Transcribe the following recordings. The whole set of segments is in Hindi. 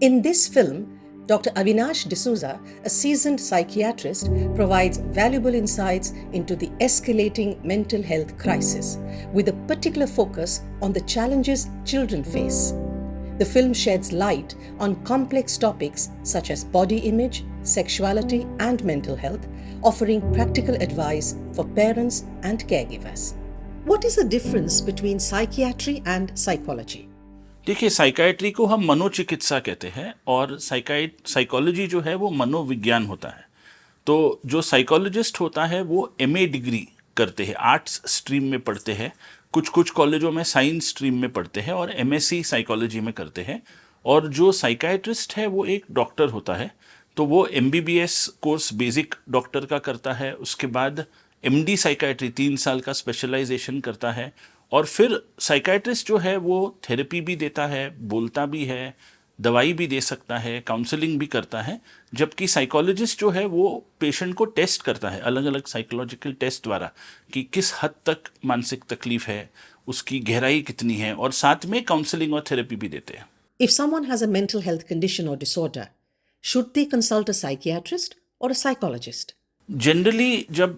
In this film, Dr. Avinash D'Souza, a seasoned psychiatrist, provides valuable insights into the escalating mental health crisis, with a particular focus on the challenges children face. The film sheds light on complex topics such as body image, sexuality, and mental health, offering practical advice for parents and caregivers. What is the difference between psychiatry and psychology? देखिए, साइकाइट्री को हम मनोचिकित्सा कहते हैं और साइकोलॉजी जो है वो मनोविज्ञान होता है। तो जो साइकोलॉजिस्ट होता है वो एमए डिग्री करते हैं, आर्ट्स स्ट्रीम में पढ़ते हैं, कुछ कुछ कॉलेजों में साइंस स्ट्रीम में पढ़ते हैं और एमएससी साइकोलॉजी में करते हैं। और जो साइकाइट्रिस्ट है वो एक डॉक्टर होता है, तो वो एमबीबीएस कोर्स बेसिक डॉक्टर का करता है, उसके बाद एमडी साइकाइट्री 3 साल का स्पेशलाइजेशन करता है और फिर साइकाइट्रिस्ट जो है वो थेरेपी भी देता है, बोलता भी है, दवाई भी दे सकता है, काउंसलिंग भी करता है। जबकि साइकोलॉजिस्ट जो है वो पेशेंट को टेस्ट करता है अलग अलग साइकोलॉजिकल टेस्ट द्वारा कि किस हद तक मानसिक तकलीफ है, उसकी गहराई कितनी है, और साथ में काउंसलिंग और थेरेपी भी देते हैं। If someone has a mental health condition or disorder, should they consult a psychiatrist or a psychologist? Generally जब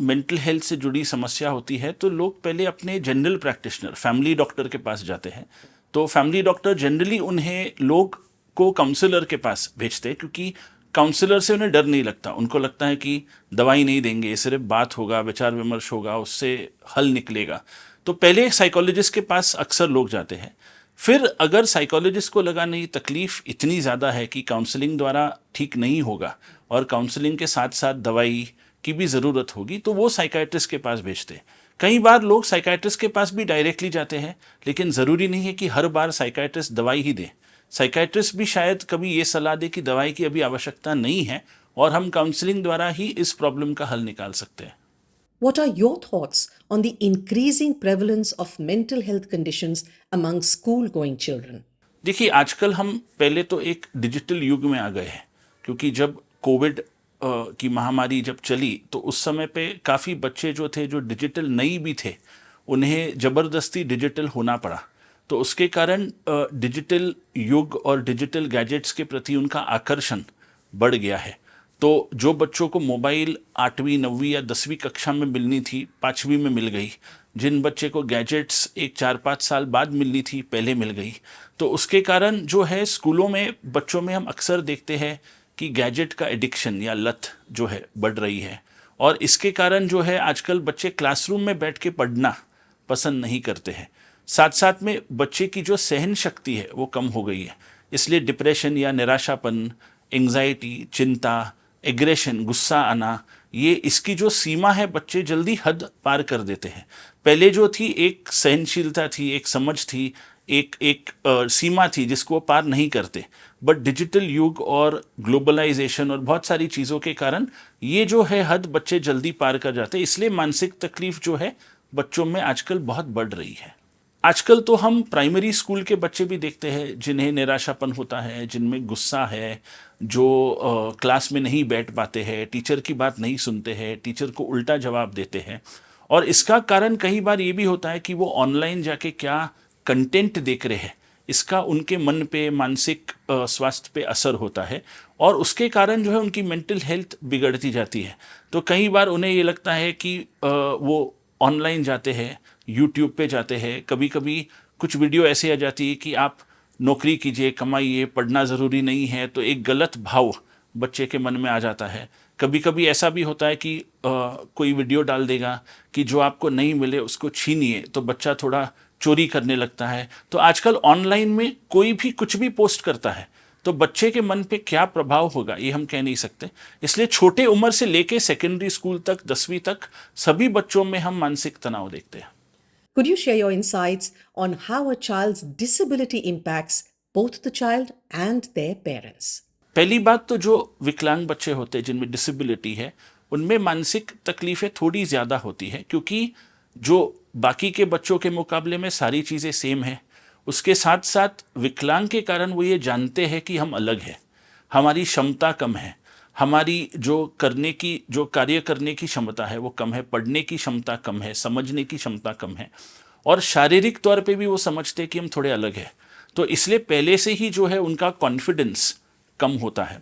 मेंटल हेल्थ से जुड़ी समस्या होती है तो लोग पहले अपने जनरल प्रैक्टिशनर फैमिली डॉक्टर के पास जाते हैं। तो फैमिली डॉक्टर जनरली उन्हें लोग को काउंसलर के पास भेजते हैं, क्योंकि काउंसलर से उन्हें डर नहीं लगता। उनको लगता है कि दवाई नहीं देंगे, सिर्फ बात होगा, विचार विमर्श होगा, उससे हल निकलेगा। तो पहले साइकोलॉजिस्ट के पास अक्सर लोग जाते हैं। फिर अगर साइकोलॉजिस्ट को लगा नहीं, तकलीफ इतनी ज़्यादा है कि काउंसलिंग द्वारा ठीक नहीं होगा और काउंसलिंग के साथ साथ दवाई की भी ज़रूरत होगी, तो वो साइकाइट्रिस्ट के पास भेजते हैं। कई बार लोग साइकाइट्रिस्ट के पास भी डायरेक्टली जाते हैं, लेकिन ज़रूरी नहीं है कि हर बार साइकाइट्रिस्ट दवाई ही दे। साइकाइट्रिस्ट भी शायद कभी ये सलाह दे कि दवाई की अभी आवश्यकता नहीं है और हम काउंसलिंग द्वारा ही इस प्रॉब्लम का हल निकाल सकते हैं। What are your thoughts on the increasing prevalence of mental health conditions among school-going children? देखिए, आजकल हम पहले तो एक डिजिटल युग में आ गए हैं, क्योंकि जब कोविड की महामारी जब चली तो उस समय पे काफ़ी बच्चे जो थे, जो डिजिटल नहीं भी थे, उन्हें ज़बरदस्ती डिजिटल होना पड़ा। तो उसके कारण डिजिटल युग और डिजिटल गैजेट्स के प्रति उनका आकर्षण बढ़ गया है। तो जो बच्चों को मोबाइल 8वीं 9वीं या 10वीं कक्षा में मिलनी थी, 5वीं में मिल गई। जिन बच्चे को गैजेट्स एक 4-5 साल बाद मिलनी थी, पहले मिल गई। तो उसके कारण जो है स्कूलों में बच्चों में हम अक्सर देखते हैं कि गैजेट का एडिक्शन या लत जो है बढ़ रही है। और इसके कारण जो है आजकल बच्चे क्लासरूम में बैठ के पढ़ना पसंद नहीं करते हैं। साथ साथ में बच्चे की जो सहन शक्ति है वो कम हो गई है। इसलिए डिप्रेशन या निराशापन, एंग्जाइटी, चिंता, एग्रेशन, गुस्सा आना, ये इसकी जो सीमा है बच्चे जल्दी हद पार कर देते हैं। पहले जो थी एक सहनशीलता थी, एक समझ थी, एक सीमा थी जिसको वो पार नहीं करते। बट डिजिटल युग और ग्लोबलाइजेशन और बहुत सारी चीज़ों के कारण ये जो है हद बच्चे जल्दी पार कर जाते हैं। इसलिए मानसिक तकलीफ जो है बच्चों में आजकल बहुत बढ़ रही है। आजकल तो हम प्राइमरी स्कूल के बच्चे भी देखते हैं जिन्हें निराशापन होता है, जिनमें गुस्सा है, जो क्लास में नहीं बैठ पाते हैं, टीचर की बात नहीं सुनते हैं, टीचर को उल्टा जवाब देते हैं। और इसका कारण कई बार ये भी होता है कि वो ऑनलाइन जाके क्या कंटेंट देख रहे हैं, इसका उनके मन पे, मानसिक स्वास्थ्य पे असर होता है और उसके कारण जो है उनकी मेंटल हेल्थ बिगड़ती जाती है। तो कई बार उन्हें ये लगता है कि वो ऑनलाइन जाते हैं, यूट्यूब पे जाते हैं, कभी कभी कुछ वीडियो ऐसे आ जाती है कि आप नौकरी कीजिए, कमाइए, पढ़ना ज़रूरी नहीं है, तो एक गलत भाव बच्चे के मन में आ जाता है। कभी कभी ऐसा भी होता है कि कोई वीडियो डाल देगा कि जो आपको नहीं मिले उसको छीनिए, तो बच्चा थोड़ा चोरी करने लगता है। तो आजकल ऑनलाइन में कोई भी कुछ भी पोस्ट करता है, तो बच्चे के मन पे क्या प्रभाव होगा ये हम कह नहीं सकते। इसलिए छोटे उम्र से लेके सेकेंडरी स्कूल तक, 10वीं तक सभी बच्चों में हम मानसिक तनाव देखते हैं। Could you share your insights on how a child's disability impacts both the child and their parents? पहली बात तो जो विकलांग बच्चे होते हैं जिनमें डिसेबिलिटी है, उनमें मानसिक तकलीफ़ें थोड़ी ज़्यादा होती है, क्योंकि जो बाकी के बच्चों के मुकाबले में सारी चीज़ें सेम हैं। उसके साथ साथ विकलांग के कारण वो ये जानते हैं कि हम अलग हैं, हमारी क्षमता कम है, हमारी जो कार्य करने की क्षमता है वो कम है, पढ़ने की क्षमता कम है, समझने की क्षमता कम है और शारीरिक तौर पे भी वो समझते हैं कि हम थोड़े अलग हैं। तो इसलिए पहले से ही जो है उनका कॉन्फिडेंस कम होता है।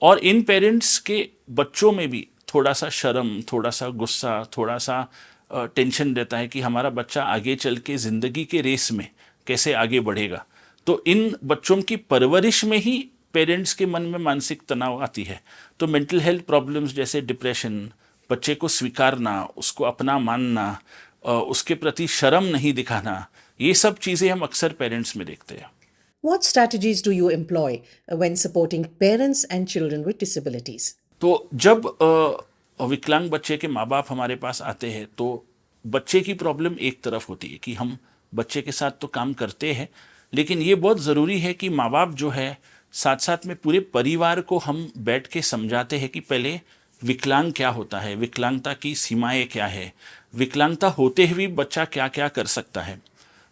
और इन पेरेंट्स के बच्चों में भी थोड़ा सा शर्म, थोड़ा सा गुस्सा, थोड़ा सा टेंशन रहता है कि हमारा बच्चा आगे चल के ज़िंदगी के रेस में कैसे आगे बढ़ेगा। तो इन बच्चों की परवरिश में ही पेरेंट्स के मन में मानसिक तनाव आती है। तो मेंटल हेल्थ प्रॉब्लम्स जैसे डिप्रेशन, बच्चे को स्वीकारना, उसको अपना मानना, उसके प्रति शर्म नहीं दिखाना, ये सब चीज़ें हम अक्सर पेरेंट्स में देखते हैं। What strategies do you employ when supporting parents and children with disabilities? तो जब विकलांग बच्चे के माँ बाप हमारे पास आते हैं तो बच्चे की प्रॉब्लम एक तरफ होती है कि हम बच्चे के साथ तो काम करते हैं, लेकिन ये बहुत ज़रूरी है कि माँ बाप जो है साथ साथ में पूरे परिवार को हम बैठ के समझाते हैं कि पहले विकलांग क्या होता है, विकलांगता की सीमाएं क्या है, विकलांगता होते हुए बच्चा क्या क्या कर सकता है।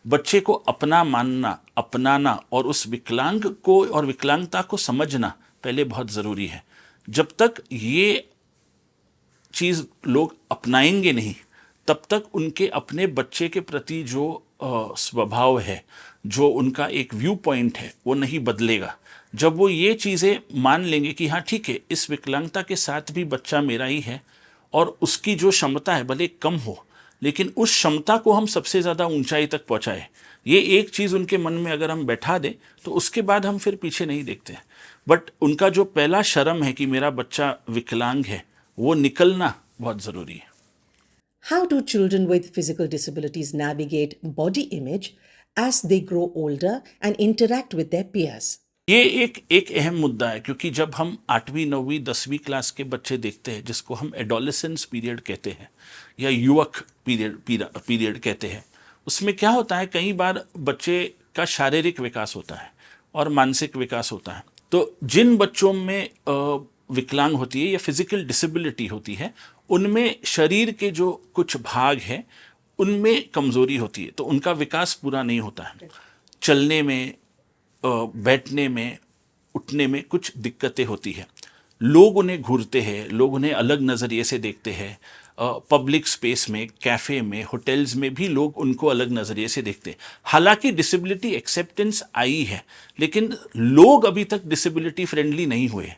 बच्चे को अपना मानना, अपनाना और उस विकलांग को और विकलांगता को समझना पहले बहुत ज़रूरी है। जब तक ये चीज़ लोग अपनाएंगे नहीं, तब तक उनके अपने बच्चे के प्रति जो स्वभाव है, जो उनका एक व्यू पॉइंट है, वो नहीं बदलेगा। जब वो ये चीज़ें मान लेंगे कि हाँ ठीक है, इस विकलांगता के साथ भी बच्चा मेरा ही है और उसकी जो क्षमता है भले कम हो, लेकिन उस क्षमता को हम सबसे ज़्यादा ऊंचाई तक पहुँचाए, ये एक चीज़ उनके मन में अगर हम बैठा दें तो उसके बाद हम फिर पीछे नहीं देखते। बट उनका जो पहला शर्म है कि मेरा बच्चा विकलांग है, वो निकलना बहुत ज़रूरी है। How do children with physical disabilities navigate body image as they grow older and interact with their peers? ये एक अहम मुद्दा है, क्योंकि जब हम 8वीं 9वीं 10वीं क्लास के बच्चे देखते हैं, जिसको हम एडोलेसेंस पीरियड कहते हैं या युवक पीरियड कहते हैं, उसमें क्या होता है, कई बार बच्चे का शारीरिक विकास होता है और मानसिक विकास होता है। तो जिन बच्चों में विकलांग होती है या फिजिकल डिसेबिलिटी होती है, उनमें शरीर के जो कुछ भाग हैं उनमें कमज़ोरी होती है, तो उनका विकास पूरा नहीं होता है। चलने में, बैठने में, उठने में कुछ दिक्कतें होती है। लोग उन्हें घूरते हैं, लोग उन्हें अलग नज़रिए से देखते हैं। पब्लिक स्पेस में, कैफ़े में, होटल्स में भी लोग उनको अलग नज़रिए से देखते हैं। हालांकि डिसेबिलिटी एक्सेप्टेंस आई है, लेकिन लोग अभी तक डिसेबिलिटी फ्रेंडली नहीं हुए।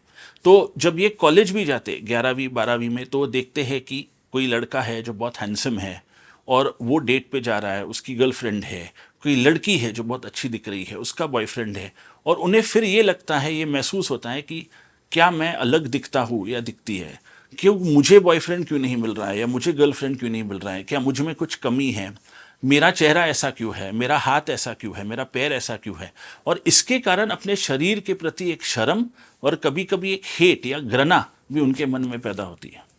तो जब ये कॉलेज भी जाते 11वीं 12वीं में, तो देखते हैं कि कोई लड़का है जो बहुत हैंडसम है और वो डेट पे जा रहा है, उसकी गर्लफ्रेंड है, कोई लड़की है जो बहुत अच्छी दिख रही है, उसका बॉयफ्रेंड है, और उन्हें फिर ये लगता है, ये महसूस होता है कि क्या मैं अलग दिखता हूँ या दिखती है, क्यों मुझे बॉयफ्रेंड क्यों नहीं मिल रहा है या मुझे गर्लफ्रेंड क्यों नहीं मिल रहा है, क्या मुझ में कुछ कमी है, मेरा चेहरा ऐसा क्यों है, मेरा हाथ ऐसा क्यों है, मेरा पैर ऐसा क्यों है। और इसके कारण अपने शरीर के प्रति एक शर्म और कभी कभी एक हेट या घृणा भी उनके मन में पैदा होती है।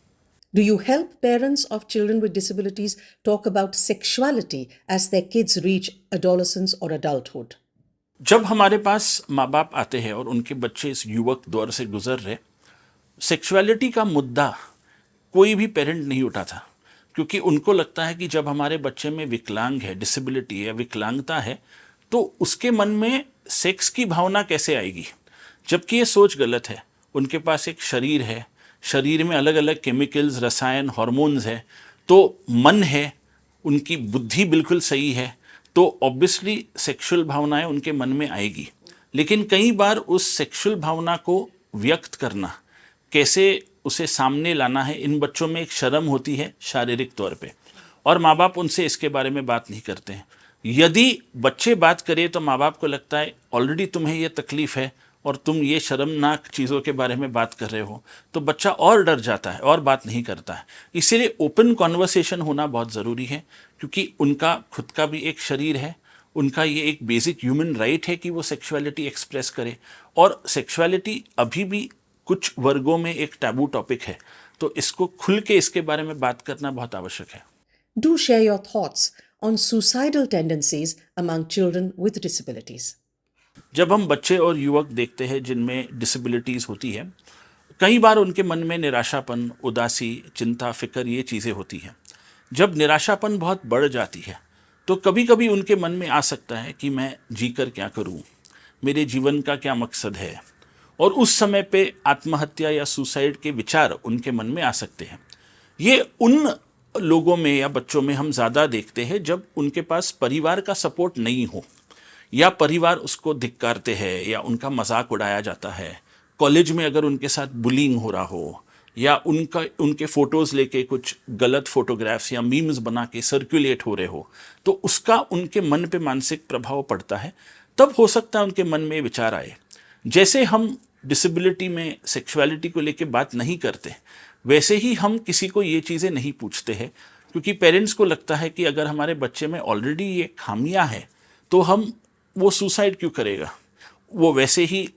Do you help parents of children with disabilities talk about sexuality as their kids reach adolescence or adulthood? जब हमारे पास माँ बाप आते हैं और उनके बच्चे इस युवक दौर से गुजर रहे, सेक्सुअलिटी का मुद्दा कोई भी पेरेंट नहीं उठाता, क्योंकि उनको लगता है कि जब हमारे बच्चे में विकलांग है, डिसेबिलिटी है, विकलांगता है, तो उसके मन में सेक्स की भावना कैसे आएगी। जबकि ये सोच गलत है। उनके पास एक शरीर है, शरीर में अलग अलग केमिकल्स, रसायन, हार्मोन्स है, तो मन है, उनकी बुद्धि बिल्कुल सही है, तो ऑब्वियसली सेक्सुअल भावनाएं उनके मन में आएगी। लेकिन कई बार उस सेक्सुअल भावना को व्यक्त करना, कैसे उसे सामने लाना है, इन बच्चों में एक शर्म होती है शारीरिक तौर पे, और माँ बाप उनसे इसके बारे में बात नहीं करते हैं। यदि बच्चे बात करें तो माँ बाप को लगता है ऑलरेडी तुम्हें ये तकलीफ़ है और तुम ये शर्मनाक चीज़ों के बारे में बात कर रहे हो, तो बच्चा और डर जाता है और बात नहीं करता है। इसीलिए ओपन कॉन्वर्सेशन होना बहुत ज़रूरी है, क्योंकि उनका खुद का भी एक शरीर है, उनका ये एक बेसिक ह्यूमन राइट है कि वो सेक्सुअलिटी एक्सप्रेस करे, और सेक्सुअलिटी अभी भी कुछ वर्गों में एक टैबू टॉपिक है, तो इसको खुल के इसके बारे में बात करना बहुत आवश्यक है। Do share your thoughts on suicidal tendencies among children with disabilities. जब हम बच्चे और युवक देखते हैं जिनमें डिसेबिलिटीज़ होती है, कई बार उनके मन में निराशापन, उदासी, चिंता, फिक्र, ये चीज़ें होती हैं। जब निराशापन बहुत बढ़ जाती है तो कभी कभी उनके मन में आ सकता है कि मैं जीकर क्या करूं, मेरे जीवन का क्या मकसद है, और उस समय पे आत्महत्या या सुसाइड के विचार उनके मन में आ सकते हैं। ये उन लोगों में या बच्चों में हम ज़्यादा देखते हैं जब उनके पास परिवार का सपोर्ट नहीं हो, या परिवार उसको धिक्कारते हैं या उनका मजाक उड़ाया जाता है, कॉलेज में अगर उनके साथ बुलिंग हो रहा हो या उनके फोटोज़ लेके कुछ गलत फोटोग्राफ्स या मीम्स बना के सर्कुलेट हो रहे हो, तो उसका उनके मन पे मानसिक प्रभाव पड़ता है। तब हो सकता है उनके मन में विचार आए। जैसे हम डिसेबिलिटी में सेक्सुअलिटी को लेके बात नहीं करते, वैसे ही हम किसी को ये चीज़ें नहीं पूछते हैं, क्योंकि पेरेंट्स को लगता है कि अगर हमारे बच्चे में ऑलरेडी ये खामियां है तो वो सुसाइड क्यों करेगा, वो वैसे ही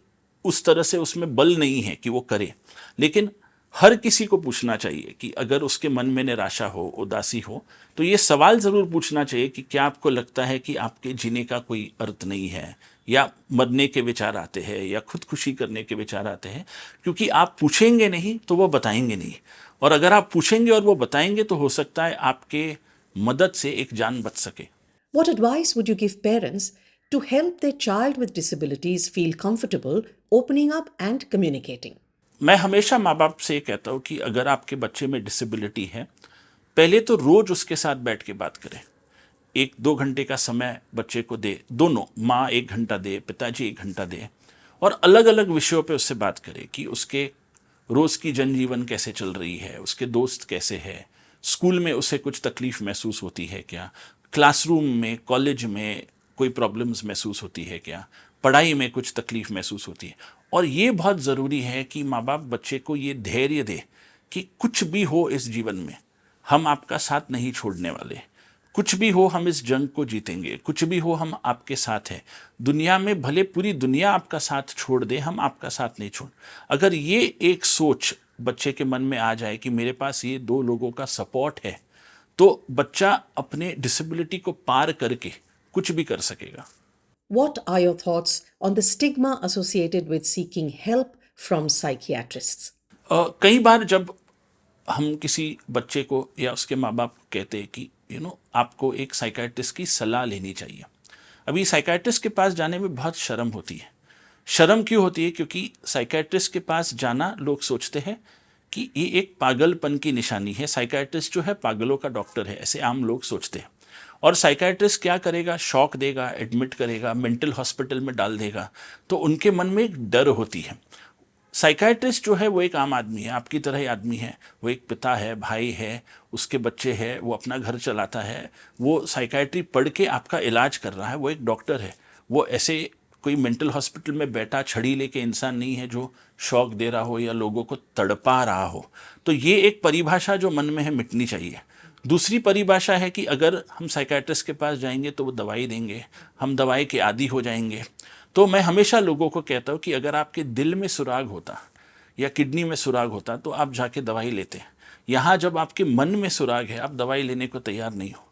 उस तरह से उसमें बल नहीं है कि वो करे। लेकिन हर किसी को पूछना चाहिए कि अगर उसके मन में निराशा हो, उदासी हो, तो ये सवाल ज़रूर पूछना चाहिए कि क्या आपको लगता है कि आपके जीने का कोई अर्थ नहीं है, या मरने के विचार आते हैं या खुदकुशी करने के विचार आते हैं। क्योंकि आप पूछेंगे नहीं तो वो बताएंगे नहीं, और अगर आप पूछेंगे और वो बताएंगे तो हो सकता है आपके मदद से एक जान बच सके। What advice would you give parents to help their child with disabilities feel comfortable opening up and communicating? मैं हमेशा माँ बाप से कहता हूँ कि अगर आपके बच्चे में डिसेबिलिटी है, पहले तो रोज उसके साथ बैठ के बात करें। 1-2 घंटे का समय बच्चे को दे, दोनों, माँ 1 घंटा दे, पिताजी 1 घंटा दे, और अलग अलग विषयों पे उससे बात करें कि उसके रोज़ की जनजीवन कैसे चल रही है, उसके दोस्त कैसे है, स्कूल में उसे कुछ तकलीफ़ महसूस होती है क्या, क्लासरूम में, कॉलेज में कोई प्रॉब्लम्स महसूस होती है क्या, पढ़ाई में कुछ तकलीफ़ महसूस होती है। और ये बहुत ज़रूरी है कि माँ बाप बच्चे को ये धैर्य दे कि कुछ भी हो इस जीवन में, हम आपका साथ नहीं छोड़ने वाले, कुछ भी हो हम इस जंग को जीतेंगे, कुछ भी हो हम आपके साथ हैं। दुनिया में भले पूरी दुनिया आपका साथ छोड़ दे, हम आपका साथ नहीं छोड़। अगर ये एक सोच बच्चे के मन में आ जाए कि मेरे पास ये 2 लोगों का सपोर्ट है, तो बच्चा अपने डिसेबिलिटी को पार करके कुछ भी कर सकेगा। What are your thoughts on the stigma associated with seeking help from psychiatrists? कई बार जब हम किसी बच्चे को या उसके माँ बाप को कहते हैं कि आपको एक साइकाइट्रिस्ट की सलाह लेनी चाहिए, अभी साइकाइट्रिस्ट के पास जाने में बहुत शर्म होती है। शर्म क्यों होती है? क्योंकि साइकाइट्रिस्ट के पास जाना लोग सोचते हैं कि ये एक पागलपन की निशानी है, साइकाइट्रिस्ट जो है पागलों का डॉक्टर है, ऐसे आम लोग सोचते हैं। और साइकाइट्रिस्ट क्या करेगा? शॉक देगा, एडमिट करेगा, मेंटल हॉस्पिटल में डाल देगा, तो उनके मन में एक डर होती है। साइकाइट्रिस्ट जो है वो एक आम आदमी है, आपकी तरह ही आदमी है, वो एक पिता है, भाई है, उसके बच्चे हैं, वो अपना घर चलाता है, वो साइकाइट्री पढ़ के आपका इलाज कर रहा है, वो एक डॉक्टर है। वो ऐसे कोई मेंटल हॉस्पिटल में बैठा छड़ी लेके इंसान नहीं है जो शॉक दे रहा हो या लोगों को तड़पा रहा हो। तो ये एक परिभाषा जो मन में है मिटनी चाहिए। दूसरी परिभाषा है कि अगर हम साइकाइट्रिस्ट के पास जाएंगे तो वो दवाई देंगे, हम दवाई के आदी हो जाएंगे। तो मैं हमेशा लोगों को कहता हूँ कि अगर आपके दिल में सुराग होता या किडनी में सुराग होता तो आप जाके दवाई लेते। यहाँ जब आपके मन में सुराग है, आप दवाई लेने को तैयार नहीं हो।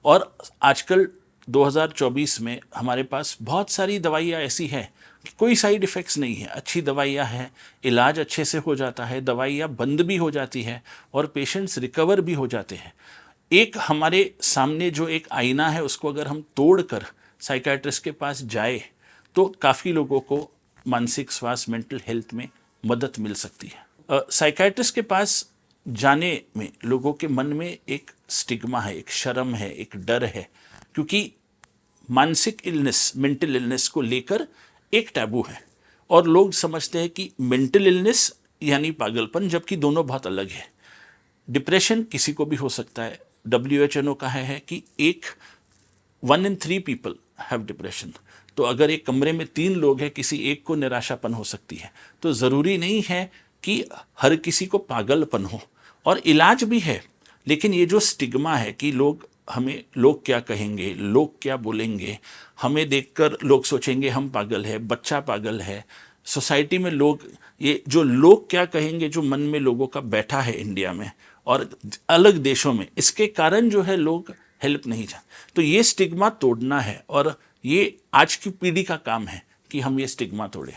और आजकल 2024 में हमारे पास बहुत सारी दवाइयाँ ऐसी हैं कि कोई साइड इफ़ेक्ट्स नहीं है, अच्छी दवाइयाँ हैं, इलाज अच्छे से हो जाता है, दवाइयाँ बंद भी हो जाती है और पेशेंट्स रिकवर भी हो जाते हैं। एक हमारे सामने जो एक आईना है उसको अगर हम तोड़कर साइकाइट्रिस्ट के पास जाए तो काफ़ी लोगों को मानसिक स्वास्थ्य, मेंटल हेल्थ में मदद मिल सकती है। साइकाइट्रिस्ट के पास जाने में लोगों के मन में एक स्टिग्मा है, एक शर्म है, एक डर है, क्योंकि मानसिक इलनेस, मेंटल इलनेस को लेकर एक टैबू है और लोग समझते हैं कि मेंटल इलनेस यानी पागलपन, जबकि दोनों बहुत अलग है। डिप्रेशन किसी को भी हो सकता है। WHO कहा है कि 1 in 3 पीपल हैव डिप्रेशन। तो अगर एक कमरे में 3 लोग हैं, किसी एक को निराशापन हो सकती है। तो ज़रूरी नहीं है कि हर किसी को पागलपन हो, और इलाज भी है। लेकिन ये जो स्टिग्मा है कि लोग क्या कहेंगे, लोग क्या बोलेंगे, हमें देखकर लोग सोचेंगे हम पागल है, बच्चा पागल है, सोसाइटी में लोग, ये जो लोग क्या कहेंगे जो मन में लोगों का बैठा है इंडिया में और अलग देशों में, इसके कारण जो है लोग हेल्प नहीं चाहते। तो ये स्टिग्मा तोड़ना है और ये आज की पीढ़ी का काम है कि हम ये स्टिग्मा तोड़ें।